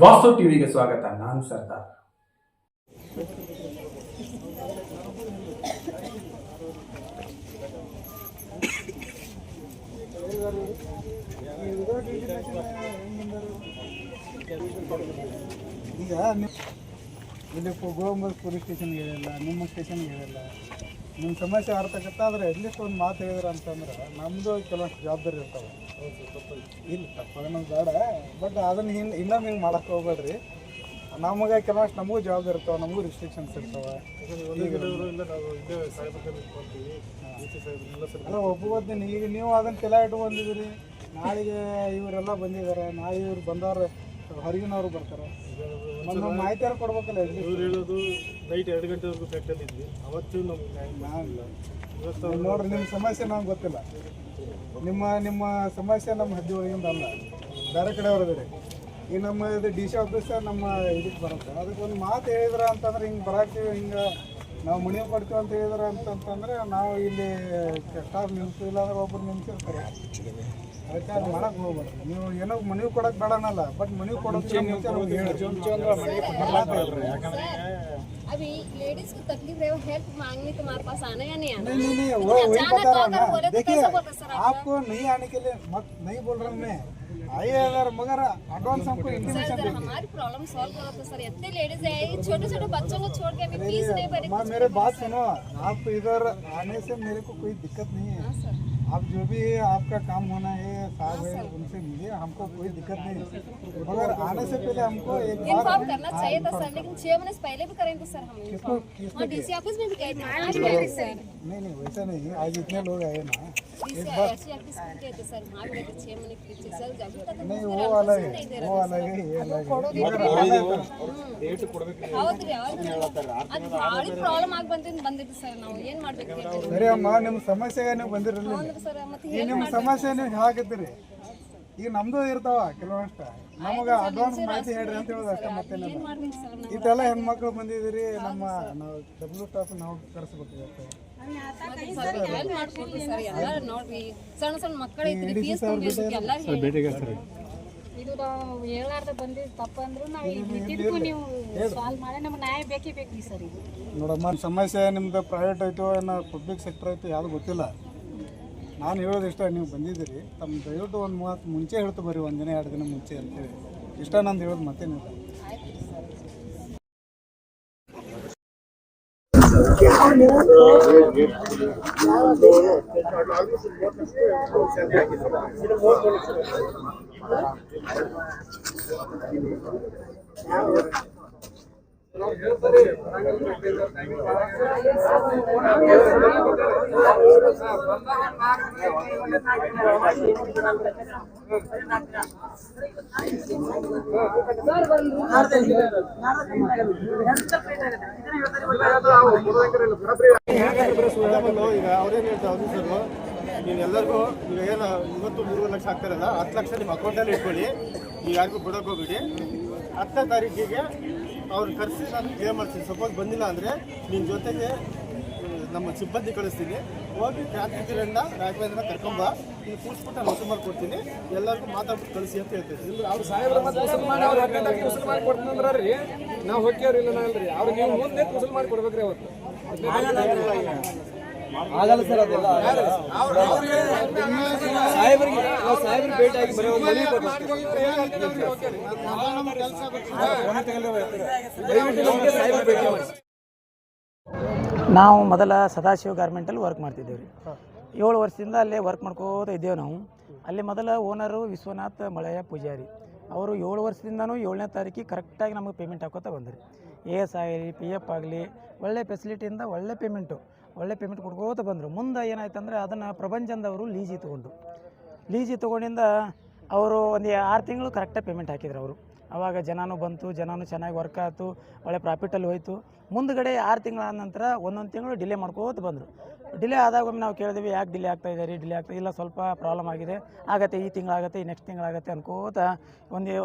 ವಾಸ್ತು ಟಿವಿಗೆ ಸ್ವಾಗತ. ನಾನು ಸರ್ದಾರ್. ಈಗ ಇಲ್ಲಿ ಗೋವಂಬಲ್ ಪೊಲೀಸ್ ಸ್ಟೇಷನ್ಗೆ ಹೇಳಿಲ್ಲ, ನಿಮ್ಮ ಸ್ಟೇಷನ್ಗೆ ಹೇಳಿಲ್ಲ, ನಿಮ್ಮ ಸಮಸ್ಯೆ ಅರ್ಥಕತ್ತಾದ್ರೆ ಅಟ್ಲೀಸ್ಟ್ ಒಂದು ಮಾತು ಹೇಳಿದ್ರ ಅಂತಂದ್ರೆ ನಮ್ಮದು ಕೆಲವಷ್ಟು ಜವಾಬ್ದಾರಿ ಇರ್ತಾವೆ. ಇಲ್ಲ ತಪ್ಪನೋದು ಬೇಡ, ಬಟ್ ಅದನ್ನು ಇನ್ನೊಮ್ಮೆ ಹಿಂಗೆ ಮಾಡಕ್ಕೆ ಹೋಗ್ಬೇಡ್ರಿ. ನಮಗೆ ಕೆಲವಷ್ಟು ನಮಗೂ ಜವಾಬ್ದಾರಿ ಇರ್ತಾವೆ, ನಮಗೂ ರಿಸ್ಟ್ರಿಕ್ಷನ್ಸ್ ಇರ್ತಾವೆ. ಅಲ್ಲ ಒಬ್ಬೊತ್ತೀನಿ ಈಗ ನೀವು ಅದನ್ನು ತಲೆ ಇಟ್ಕೊಂಡಿದ್ದೀರಿ. ನಾಳೆಗೆ ಇವರೆಲ್ಲ ಬಂದಿದ್ದಾರೆ, ನಾಳೆ ಇವ್ರು ಬಂದವ್ರು ಹೊರಗಿನವ್ರು ಬರ್ತಾರೆ, ನಮ್ಮ ಮಾಹಿತಿ ಕೊಡ್ಬೇಕಲ್ಲ. ಇವ್ರು ಹೇಳೋದು ನೈಟ್ 2 ಗಂಟೆವರೆಗೂ ಫ್ಯಾಕ್ಟಲ್ಲಿ ಇದ್ವಿ, ಅವತ್ತು ನಮ್ಗೆ ನೋಡ್ರಿ ನಿಮ್ಮ ಸಮಸ್ಯೆ ನಮ್ಗೆ ಗೊತ್ತಿಲ್ಲ. ನಿಮ್ಮ ಸಮಸ್ಯೆ ನಮ್ಮ ಹದ್ದಿ ಒಳಗಿಂದ ಅಲ್ಲ, ಬೇರೆ ಕಡೆ ಹೊರದ್ರಿ. ಈಗ ನಮ್ಮ ಇದು ಡಿ ಸಿ ಆಫೀಸರ್ ನಮ್ಮ ಇದಕ್ಕೆ ಬರುತ್ತೆ. ಅದಕ್ಕೆ ಒಂದು ಮಾತು ಹೇಳಿದ್ರ ಅಂತಂದ್ರೆ ಹಿಂಗೆ ಬರಾಕ್ತೀವಿ, ಹಿಂಗೆ ನಾವು ಮನೆ ಕೊಡ್ತೀವಿ ಅಂತ ಹೇಳಿದ್ರ ಅಂತಂತಂದ್ರೆ ನಾವು ಇಲ್ಲಿ ಸ್ಟಾಫ್ ನಿಲ್ಸಿಲ್ಲ ಅಂದ್ರೆ ಒಬ್ಬರು ನಿಲ್ಸಿರ್ತಾರೆ. ಅದಕ್ಕೆ ಅದು ಮಾಡಕ್ಕೆ ಹೋಗ್ಬೇಡ್ರಿ. ನೀವು ಏನೋ ಮನವಿ ಕೊಡಕ್ಕೆ ಬೇಡನಲ್ಲ, ಬಟ್ ಮನವಿ ಕೊಡೋಕೆ अभी लेडीज को तकलीफ है, वो हेल्प मांगने तुम्हारे पास आना या नहीं आना? नहीं वो वही बता रहा हूँ ना. देखिए आपको नहीं आने के लिए मत नहीं बोल रहा हूँ मैं, आइए अगर मगर एडवांस हमको इंटीमेशन सर हमारी प्रॉब्लम सॉल्व करो तो सर. इतने लेडीज है, छोटे छोटे बच्चों को छोड़ के अभी फीस नहीं भरी. मेरे बात सुनो, आप इधर आने से मेरे को कोई दिक्कत नहीं है. आप जो भी आपका काम होना है साहब है उनसे मिलिए, हमको कोई दिक्कत नहीं है. मगर आने से पहले हमको एक बार इन्फॉर्म करना चाहिए था सर, लेकिन 6 महीने पहले भी करेंगे सर. हम किसको डीसी ऑफिस में भी गए थे, आज भी गए सर. नहीं वैसा नहीं, आज इतने लोग आए ना. डीसी ऑफिस में गए थे सर, वहाँ भी गए थे 6 महीने के पीछे सर. जब तक नहीं वो अलग है, वो अलग है, ये अलग है. ಹೌದ್ರಿ ಅದು ಭಾಳ ಪ್ರಾಬ್ಲಮ್ ಆಗಿ ಬಂದಿದ್ದು ಸರ್. ನಾವು ಏನು ಮಾಡಬೇಕು ಸರಿ ಅಮ್ಮ, ನಿಮ್ಮ ಸಮಸ್ಯೆಗೆ ನೀವು ಬಂದಿರಲಿಲ್ಲ. ಸರ್? ಮತ್ತೆ ಈಗ ನಿಮ್ಮ ಸಮಸ್ಯೆ ನೀವು ಹಾಕಿದ್ದೀರಿ. ಈಗ ನಮ್ದು ಇರ್ತಾವ ಕೆಲವಷ್ಟು, ನಮಗೆ ಅಡ್ವಾನ್ಸ್ ಮಾಹಿತಿ ಹೇಳ್ರಿ ಅಂತ ಹೇಳೋದು ಅಷ್ಟೇ. ಮತ್ತೆ ಇದೆಲ್ಲ ಹೆಣ್ಮಕ್ಳು ಬಂದಿದ್ದೀರಿ, ನಮ್ಮ ನಾವು ಡಬ್ಲ್ಯೂ ಸ್ಟಾಫ್ ನಾವು ಕರೆಸ್ಬೇಕಾಗುತ್ತೆ. ನೋಡ್ರಿ ಸಣ್ಣ ಸಣ್ಣ ಮಕ್ಕಳು ಇದು ನಾವು ಹೇಳಾರ್ದ ಬಂದಿದ್ದು ತಪ್ಪಂದ್ರು ನಾವು ಇದ್ದಿದ್ದಕ್ಕೂ ನೀವು ಸಾಲ್ವ್ ಮಾಡಿ ನಮ್ಗೆ ನ್ಯಾಯ ಬೇಕೇ ಬೇಕು ಸರ್. ಇದು ನೋಡಮ್ಮ, ಸಮಸ್ಯೆ ನಿಮ್ದು ಪ್ರೈವೇಟ್ ಆಯಿತು ಏನೋ ಪಬ್ಲಿಕ್ ಸೆಕ್ಟರ್ ಆಯಿತು ಯಾವುದು ಗೊತ್ತಿಲ್ಲ. ನಾನು ಹೇಳೋದು ಇಷ್ಟ, ನೀವು ಬಂದಿದ್ದೀರಿ ತಮ್ಮ ದಯವಿಟ್ಟು ಒಂದು ಮಾತು ಮುಂಚೆ ಹೇಳ್ತು ಬರ್ರಿ, 1 ದಿನ 2 ದಿನ ಮುಂಚೆ ಅಂತೇಳಿ ಇಷ್ಟ ನಂದು ಹೇಳೋದು. ಮತ್ತೇನಿಲ್ಲ. ಈಗ ಅವ್ರೇನು ಹೇಳ್ತಾರೆ ಆಫೀಸರು, ನೀವೆಲ್ಲರಿಗೂ ಈಗ ಏನು ಇವತ್ತು 3 ಲಕ್ಷ ಆಗ್ತಾರಲ್ಲ, 10 ಲಕ್ಷ ನಿಮ್ಮ ಅಕೌಂಟಲ್ಲಿ ಇಟ್ಕೊಳ್ಳಿ, ಈಗ ಯಾರಿಗೂ ಬಿಡೋಕೆ ಹೋಗ್ಬಿಡಿ. 10ನೇ ತಾರೀಕಿಗೆ ಅವ್ರು ಕರೆಸಿ ನಾನು ಕ್ಲಿಯರ್ ಮಾಡ್ತೀನಿ. ಸಪೋಸ್ ಬಂದಿಲ್ಲ ಅಂದರೆ ನಿನ್ನ ಜೊತೆಗೆ ನಮ್ಮ ಸಿಬ್ಬಂದಿ ಕಳಿಸ್ತೀನಿ, ಹೋಗಿ ರಾಘವೇಂದ್ರ ಕರ್ಕೊಂಬ, ನೀವು ಕೂರಿಸ್ಬಿಟ್ಟು ನಾನು ವಸೂಲು ಮಾಡ್ಕೊಡ್ತೀನಿ, ಎಲ್ಲರಿಗೂ ಮಾತಾಡ್ಬಿಟ್ಟು ಕಳಿಸಿ ಅಂತ ಹೇಳ್ತೀನಿ. ಅವ್ರು ಸಾಹೇಬ್ರ ಮತ್ತೆ ವಸೂಲು ಮಾಡಿ ಅವ್ರು ಅರ್ಜೆಂಟಾಗಿ ವಸೂಲು ಮಾಡಿ ಕೊಡ್ತಂದ್ರೆ ರೀ ನಾವು ಹೋಗ್ಯಾವ್ರಿ ಇಲ್ಲ ಅಲ್ರಿ, ಅವ್ರು ನೀವು ಮುಂದೆ ವಸೂಲು ಮಾಡಿ ಕೊಡ್ಬೇಕ್ರಿ. ಅವತ್ತು ಆಗಲ್ಲ ಸರ್, ಅದೆಲ್ಲ ಸಾಹೇಬ್ರಿಗೆ ಸಾಹೇಬ್ರಿಗೆ ಭೇಟಿ ಆಗಿ ಬರೀ ಒಂದು ಮನವಿ ನಾವು ಮೊದಲ ಸದಾಶಿವ ಗಾರ್ಮೆಂಟಲ್ಲಿ ವರ್ಕ್ ಮಾಡ್ತಿದ್ದೇವೆ ರೀ. 7 ವರ್ಷದಿಂದ ಅಲ್ಲೇ ವರ್ಕ್ ಮಾಡ್ಕೋತ ಇದ್ದೇವೆ ನಾವು. ಅಲ್ಲಿ ಮೊದಲ ಓನರು ವಿಶ್ವನಾಥ್ ಮಳೆಯ ಪೂಜಾರಿ ಅವರು 7 ವರ್ಷದಿಂದನೂ 7ನೇ ತಾರೀಕಿಗೆ ಕರೆಕ್ಟಾಗಿ ನಮಗೆ ಪೇಮೆಂಟ್ ಹಾಕೋತಾ ಬಂದ್ರಿ. AS ಆಗಲಿ PF ಆಗಲಿ ಒಳ್ಳೆ ಫೆಸಿಲಿಟಿಯಿಂದ ಒಳ್ಳೆ ಪೇಮೆಂಟ್ ಕೊಡ್ಕೋತ ಬಂದರು. ಮುಂದೆ ಏನಾಯ್ತು ಅಂದರೆ ಅದನ್ನು ಪ್ರಪಂಚದವರು ಲೀಜಿ ತೊಗೊಂಡಿಂದ ಅವರು ಒಂದು 6 ತಿಂಗಳು ಕರೆಕ್ಟಾಗಿ ಪೇಮೆಂಟ್ ಹಾಕಿದ್ರು ಅವರು. ಆವಾಗ ಜನನೂ ಬಂತು, ಜನನೂ ಚೆನ್ನಾಗಿ ವರ್ಕ್ ಆಯಿತು, ಒಳ್ಳೆ ಪ್ರಾಫಿಟಲ್ಲಿ ಹೋಯಿತು. ಮುಂದುಗಡೆ 6 ತಿಂಗಳಾದ ನಂತರ ಒಂದೊಂದು ತಿಂಗಳು ಡಿಲೇ ಮಾಡ್ಕೋತ ಬಂದರು. ಡಿಲೇ ಆದಾಗ ಒಮ್ಮೆ ನಾವು ಕೇಳಿದ್ವಿ, ಯಾಕೆ ಡಿಲೇ ಆಗ್ತಾಯಿದೆ ರೀ? ಡಿಲೇ ಆಗ್ತಾ ಇಲ್ಲ, ಸ್ವಲ್ಪ ಪ್ರಾಬ್ಲಮ್ ಆಗಿದೆ, ಆಗತ್ತೆ, ಈ ತಿಂಗಳಾಗತ್ತೆ, ಈ ನೆಕ್ಸ್ಟ್ ತಿಂಗಳಾಗತ್ತೆ ಅನ್ಕೋತ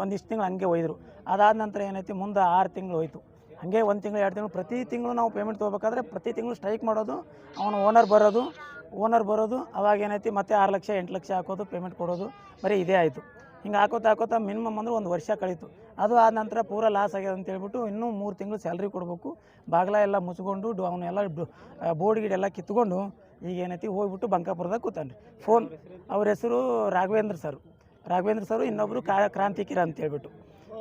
ಒಂದಿಷ್ಟು ತಿಂಗಳು ಹಂಗೆ ಒಯ್ದರು. ಅದಾದ ನಂತರ ಏನೈತಿ, ಮುಂದೆ 6 ತಿಂಗಳು ಹೋಯ್ತು. ಹಾಗೆ 1 ತಿಂಗಳು 2 ತಿಂಗಳು ಪ್ರತಿ ತಿಂಗಳು ನಾವು ಪೇಮೆಂಟ್ ತೊಗೋಬೇಕಾದ್ರೆ ಪ್ರತಿ ತಿಂಗಳು ಸ್ಟ್ರೈಕ್ ಮಾಡೋದು, ಅವನು ಓನರ್ ಬರೋದು. ಅವಾಗ ಏನೈತಿ ಮತ್ತೆ 6 ಲಕ್ಷ 8 ಲಕ್ಷ ಹಾಕೋದು, ಪೇಮೆಂಟ್ ಕೊಡೋದು, ಬರೀ ಇದೇ ಆಯಿತು. ಹಿಂಗೆ ಹಾಕೋತಾ ಮಿನಿಮಮ್ ಅಂದ್ರೆ ಒಂದು ವರ್ಷ ಕಳೀತು. ಅದು ಆದ ನಂತರ ಪೂರ ಲಾಸ್ ಆಗ್ಯದ ಅಂತ ಹೇಳ್ಬಿಟ್ಟು ಇನ್ನೂ 3 ತಿಂಗಳು ಸ್ಯಾಲ್ರಿ ಕೊಡಬೇಕು, ಬಾಗಿಲ ಎಲ್ಲ ಮುಚ್ಕೊಂಡು ಅವನ್ನೆಲ್ಲ ಬೋರ್ಡ್ ಗಿಡ ಎಲ್ಲ ಕಿತ್ಕೊಂಡು ಈಗ ಏನೈತಿ ಹೋಗ್ಬಿಟ್ಟು ಬಂಕಾಪುರದಾಗ ಕೂತಾನೆ ರೀ. ಫೋನ್ ಅವ್ರ ಹೆಸರು ರಾಘವೇಂದ್ರ ಸರು, ಇನ್ನೊಬ್ಬರು ಕ್ರಾಂತಿಕಿರ ಅಂತ ಹೇಳ್ಬಿಟ್ಟು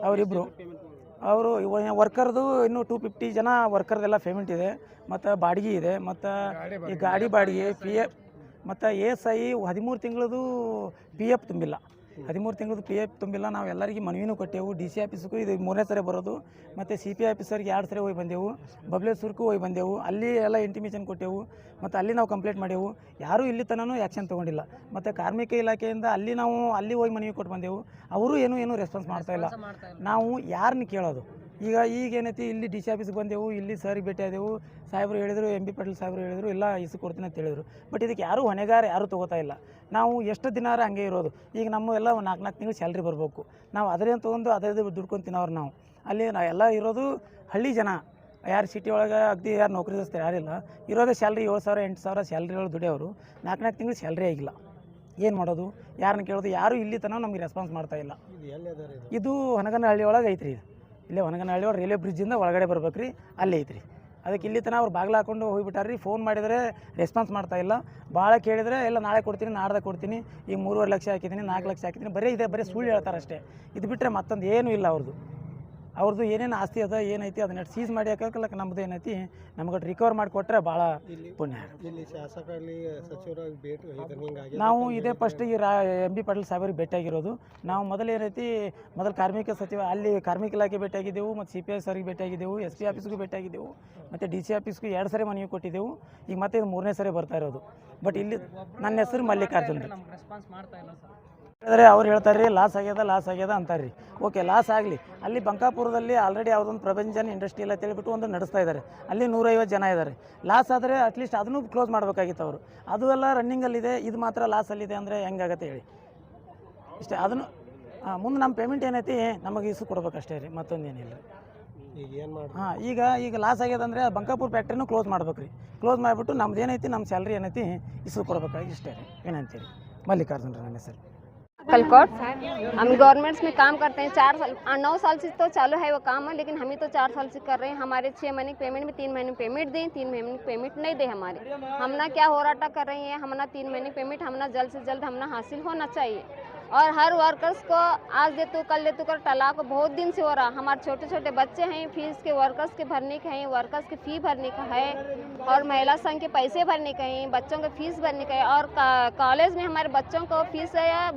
ಅವರಿಬ್ಬರು. ಅವರು ವರ್ಕರ್ದು ಇನ್ನೂ 250 ಜನ ವರ್ಕರ್ದೆಲ್ಲ ಪೇಮೆಂಟ್ ಇದೆ, ಮತ್ತು ಬಾಡಿಗೆ ಇದೆ, ಮತ್ತು ಈ ಗಾಡಿ ಬಾಡಿಗೆ PF ಮತ್ತು ASI 13 ತಿಂಗಳದು PF ತುಂಬಿಲ್ಲ. 13 ತಿಂಗಳದು PF ತುಂಬಿಲ್ಲ. ನಾವು ಎಲ್ಲರಿಗೂ ಮನವಿನೂ ಕೊಟ್ಟೆವು. DC ಆಫೀಸ್ಗೂ ಇದು 3ನೇ ಸರಿ ಬರೋದು, ಮತ್ತು CP ಆಫೀಸರ್ಗೆ 2 ಸರಿ ಹೋಗಿ ಬಂದೆವು, ಬಬ್ಲೇಶ್ವರ್ಗೂ ಹೋಗಿ ಬಂದೆವು. ಅಲ್ಲಿ ಎಲ್ಲ ಇಂಟಿಮೇಷನ್ ಕೊಟ್ಟೆವು, ಮತ್ತು ಅಲ್ಲಿ ನಾವು ಕಂಪ್ಲೇಂಟ್ ಮಾಡೇವು. ಯಾರೂ ಇಲ್ಲಿ ತನೂ ಆ್ಯಕ್ಷನ್ ತೊಗೊಂಡಿಲ್ಲ. ಮತ್ತು ಕಾರ್ಮಿಕ ಇಲಾಖೆಯಿಂದ ಅಲ್ಲಿ ಹೋಗಿ ಮನವಿ ಕೊಟ್ಟು ಬಂದೆವು. ಅವರು ಏನೂ ರೆಸ್ಪಾನ್ಸ್ ಮಾಡ್ತಾಯಿಲ್ಲ. ನಾವು ಯಾರನ್ನ ಕೇಳೋದು? ಈಗ ಏನೈತಿ, ಇಲ್ಲಿ DC ಆಫೀಸ್ಗೆ ಬಂದೆವು, ಇಲ್ಲಿ ಸರಿಗೆ ಭೇಟಿ ಆದೆವು. ಸಾಹೇಬರು ಹೇಳಿದರು, MB ಪಾಟೀಲ್ ಸಾಹೇಬರು ಹೇಳಿದರು, ಇಲ್ಲ ಇಸು ಕೊಡ್ತೀನಿ ಅಂತ ಹೇಳಿದರು. ಬಟ್ ಇದಕ್ಕೆ ಯಾರೂ ಹೊಣೆಗಾರ ಯಾರೂ ತೊಗೋತಾ ಇಲ್ಲ. ನಾವು ಎಷ್ಟು ದಿನಾರ ಹಂಗೆ ಇರೋದು. ಈಗ ನಮ್ಮೆಲ್ಲ 4 ತಿಂಗಳು ಸ್ಯಾಲ್ರಿ ಬರಬೇಕು. ನಾವು ಅದರೇನು ತೊಗೊಂಡು ಅದೇ ದುಡ್ಕೊಂಡು ತಿನ್ನೋರು ನಾವು. ಅಲ್ಲಿ ಎಲ್ಲ ಇರೋದು ಹಳ್ಳಿ ಜನ, ಯಾರು ಸಿಟಿ ಒಳಗೆ ಅಗದಿ ಯಾರು ನೌಕರಿಸ್ತಾರೆ ಯಾರಿಲ್ಲ. ಇರೋದೇ ಸ್ಯಾಲ್ರಿ 7,000 8,000 ಸ್ಯಾಲ್ರಿಗಳು ದುಡಿಯೋರು. 4 ತಿಂಗಳು ಸ್ಯಾಲ್ರಿ ಆಗಿಲ್ಲ. ಏನು ಮಾಡೋದು? ಯಾರನ್ನ ಕೇಳೋದು? ಯಾರೂ ಇಲ್ಲಿ ತನಕ ನಮಗೆ ರೆಸ್ಪಾನ್ಸ್ ಮಾಡ್ತಾಯಿಲ್ಲ. ಇದು ಹೊನಗನಹಳ್ಳಿ ಒಳಗೆ ಐತ್ರಿ. ಇಲ್ಲೇ ಹೊನಗನಹಳ್ಳಿ ಒಳಗೆ ರೈಲ್ವೆ ಬ್ರಿಡ್ಜಿಂದ ಒಳಗಡೆ ಬರ್ಬೇಕು ರೀ, ಅಲ್ಲೇ ಐತ್ರಿ. ಅದಕ್ಕೆ ಇಲ್ಲಿ ತನಕ ಅವ್ರು ಬಾಗಿಲು ಹಾಕೊಂಡು ಹೋಗಿಬಿಟ್ಟಾರ್ರಿ. ಫೋನ್ ಮಾಡಿದರೆ ರೆಸ್ಪಾನ್ಸ್ ಮಾಡ್ತಾಯಿಲ್ಲ. ಭಾಳ ಕೇಳಿದರೆ ಎಲ್ಲ ನಾಳೆ ಕೊಡ್ತೀನಿ, ನಾಡ್ದಾಗ ಕೊಡ್ತೀನಿ, ಈಗ 3.5 ಲಕ್ಷ ಹಾಕಿದ್ದೀನಿ, 4 ಲಕ್ಷ ಹಾಕಿದ್ದೀನಿ, ಬರೀ ಸುಳ್ಳು ಹೇಳ್ತಾರೆ ಅಷ್ಟೇ. ಇದು ಬಿಟ್ಟರೆ ಮತ್ತೊಂದು ಏನೂ ಇಲ್ಲ ಅವ್ರದ್ದು ಏನೇನು ಆಸ್ತಿ ಅದ ಏನೈತಿ ಅದನ್ನ ಸೀಸ್ ಮಾಡಿ ಹಾಕಕ್ಕೆ ನಮ್ಮದು ಏನೈತಿ ನಮ್ಗೆ ರಿಕವರ್ ಮಾಡಿಕೊಟ್ರೆ ಭಾಳ ಪುಣ್ಯ. ನಾವು ಇದೇ ಫಸ್ಟ್ ಈ MB ಪಾಟೀಲ್ ಸಾಹೇಬರಿಗೆ ಭೇಟಿಯಾಗಿರೋದು. ನಾವು ಮೊದಲು ಏನೈತಿ, ಕಾರ್ಮಿಕ ಸಚಿವ ಅಲ್ಲಿ ಕಾರ್ಮಿಕ ಇಲಾಖೆ ಭೇಟಿಯಾಗಿದ್ದೆವು, ಮತ್ತು CPI ಸರ್ಗೆ ಭೇಟಿಯಾಗಿದ್ದೆವು, SP ಆಫೀಸ್ಗೂ ಭೇಟಿಯಾಗಿದ್ದೆವು, ಮತ್ತು DC ಆಫೀಸ್ಗೂ 2 ಸರಿ ಮನವಿ ಕೊಟ್ಟಿದ್ದೆವು. ಈಗ ಮತ್ತೆ ಇದು 3ನೇ ಸರಿ ಬರ್ತಾ ಇರೋದು. ಬಟ್ ಇಲ್ಲಿ ನನ್ನ ಹೆಸರು ಮಲ್ಲಿಕಾರ್ಜುನ್ ರೀ. ಹೇಳಿದ್ರೆ ಅವ್ರು ಹೇಳ್ತಾರೆ ರೀ ಲಾಸ್ ಆಗ್ಯದ ಅಂತಾರೆ ರೀ. ಓಕೆ, ಲಾಸ್ ಆಗಲಿ. ಅಲ್ಲಿ ಬಂಕಾಪುರದಲ್ಲಿ ಆಲ್ರೆಡಿ ಯಾವುದೊಂದು ಪ್ರಪಂಚನ್ ಇಂಡಸ್ಟ್ರಿಯಲ್ ಅಂತ ಹೇಳ್ಬಿಟ್ಟು ಒಂದು ನಡೆಸ್ತಾ ಇದ್ದಾರೆ. ಅಲ್ಲಿ 150 ಜನ ಇದ್ದಾರೆ. ಲಾಸ್ ಆದರೆ ಅಟ್ಲೀಸ್ಟ್ ಅದನ್ನು ಕ್ಲೋಸ್ ಮಾಡಬೇಕಾಗಿತ್ತು ಅವರು. ಅದು ಎಲ್ಲ ರನ್ನಿಂಗಲ್ಲಿದೆ, ಇದು ಮಾತ್ರ ಲಾಸಲ್ಲಿದೆ ಅಂದರೆ ಹೆಂಗಾಗತ್ತೆ ಹೇಳಿ? ಇಷ್ಟೇ. ಅದನ್ನು ಮುಂದೆ ನಮ್ಮ ಪೇಮೆಂಟ್ ಏನೈತಿ ನಮಗೆ ಇಸು ಕೊಡ್ಬೇಕಷ್ಟೇ ರೀ, ಮತ್ತೊಂದೇನಿಲ್ಲ. ಈಗ ಲಾಸ್ ಆಗ್ಯದಂದರೆ ಬಂಕಾಪುರ ಫ್ಯಾಕ್ಟ್ರಿನೂ ಕ್ಲೋಸ್ ಮಾಡ್ಬೇಕು ರೀ. ಕ್ಲೋಸ್ ಮಾಡಿಬಿಟ್ಟು ನಮ್ದು ಏನೈತಿ, ನಮ್ಮ ಸ್ಯಾಲ್ರಿ ಏನೈತಿ ಇಸು ಕೊಡ್ಬೇಕಾಗಿ ಇಷ್ಟೇ ರೀ. ಏನಂತೀರಿ? ಮಲ್ಲಿಕಾರ್ಜುನ್ ರೀ ನನ್ನ ಹೆಸರು. कलकोट। हम गवर्नमेंट्स में काम करते हैं, 9 साल से तो चालू है वो काम है, लेकिन हम ही तो 4 साल से कर रहे हैं। हमारे 6 महीने की पेमेंट में 3 महीने पेमेंट दें, 3 महीने की पेमेंट नहीं दे हमारे। हम ना क्या होराटा कर रहे हैं, हम ना 3 महीने पेमेंट हम ना जल्द से जल्द हम ना हासिल होना चाहिए। और हर वर्कर्स को आज दे तो कल दे तो कर टला को बहुत दिन से हो रहा। हमारे छोटे छोटे बच्चे हैं, फीस के वर्कर्स के भरने के हैं, वर्कर्स की फ़ी भरने का है, और महिला संघ के पैसे भरने के हैं, बच्चों के फीस भरने का है। और कॉलेज में हमारे बच्चों को फीस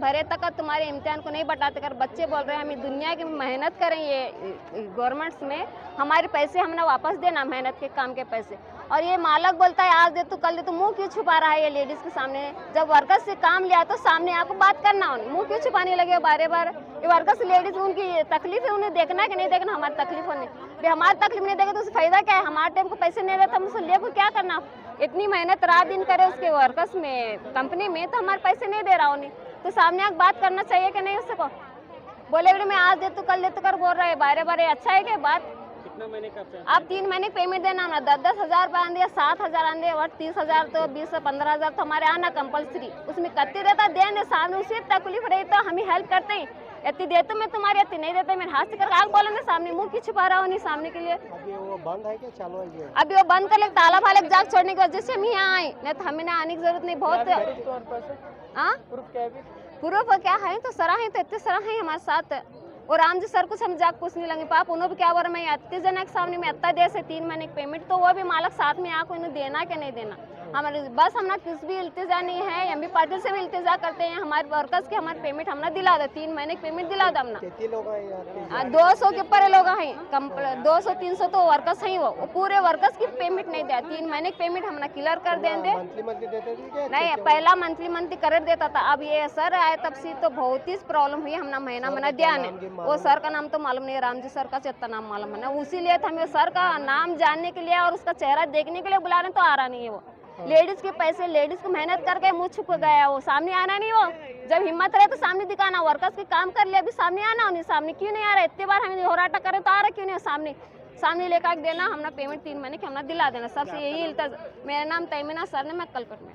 भरे तक तुम्हारे इम्तिहान को नहीं बटाते कर बच्चे बोल रहे हैं हम दुनिया की मेहनत करें ये गवर्नमेंट्स में, हमारे पैसे हमने वापस देना, मेहनत के काम के पैसे। और ये मालक बोलता है आज दे तो कल दे तो, मुंह क्यों छुपा रहा है ये लेडीज़ के सामने? जब वर्कर्स से काम लिया तो सामने आपको बात करना, मुंह क्यों छुपाने लगे बार बार? ये वर्कर्स लेडीज़ उनकी तकलीफ है, उन्हें देखना है कि नहीं देखना? हमारी तकलीफ होने हमारी तकलीफ नहीं देगा तो उससे फ़ायदा क्या है? हमारे टाइम को पैसे नहीं देते हम उससे लेकर क्या करना? इतनी मेहनत रात दिन करे उसके वर्कर्स में कंपनी में, तो हमारे पैसे नहीं दे रहा उन्हें, तो सामने आकर बात करना चाहिए कि नहीं? उसको बोले मैं आज दे तो कल दे तो कर बोल रहा है बारे बारे, अच्छा है क्या बात? कितना महीने का आप 3 महीने पेमेंट देना ना, 10-10 हज़ार रुपये आंदे, 7,000 आंदे, और 30,000 तो 20 से 15,000 तो हमारे आना कंपल्सरी। उसमें कत्ती रहता देंगे सामने, उसी तकलीफ रही तो हम ही हेल्प करते हैं। इतनी देते मैं तुम्हारी, इतनी नहीं देते मैं हाथ से करके आग बोलेंगे सामने, मुंह की छुपा रहा हूँ नहीं सामने के लिए। अभी वो बंद है क्या चालू है? अभी वो बंद कर ले, ताला फाले जाग छोड़ने की वजह से हम यहाँ आए, नहीं तो हमें ना आने की जरूरत नहीं। बहुत प्रूफ क्या है तो सरा है, तो इतने सरा है हमारे साथ। और राम जी सर कुछ हम जाकर पूछ नहीं लेंगे पाप उन्होंने भी क्या बोला मैं इतने जना के सामने में इतना दे से 3 महीने की पेमेंट, तो वो भी मालक साथ में आकर इन्हें देना कि नहीं देना? हमारे बस हम ना किस भी इल्तिजा नहीं है, MB पाटिल से भी इल्तिजा करते हैं हमारे वर्कर्स के, हमारे पेमेंट हम ना दिला दे, 3 महीने की पेमेंट दिला दे हम ना। 200 के ऊपर लोग हैं, 200-300 तो वर्कर्स हैं, वो पूरे वर्कर्स की पेमेंट नहीं दिया। 3 महीने की पेमेंट हम ना क्लियर कर देंगे। नहीं, पहला मंथली कर देता था, अब ये सर आए तब से तो बहुत ही प्रॉब्लम हुई, हम ना महीना दिया नहीं। वो सर का नाम तो मालूम नहीं, राम जी सर का जितना नाम मालूम है ना, उसीलिए हमें सर का नाम जानने के लिए और उसका चेहरा देखने के लिए बुला रहे, तो आ रहा नहीं है वो। लेडीज़ के पैसे, लेडीज़ को मेहनत करके मुँह छुप गया, वो सामने आना नहीं। वो जब हिम्मत रहे तो सामने दिखाना, वर्कर्स के काम कर लिया, अभी सामने आना उन्हें, सामने क्यों नहीं आ रहा? इतने बार हमें होराटा करे तो आ रहा क्यों नहीं? सामने लेकर देना, हमने पेमेंट 3 महीने की हमने दिला देना। सबसे यही इल्तजा। मेरा नाम तैमीना सर ने, मैं कलकट में।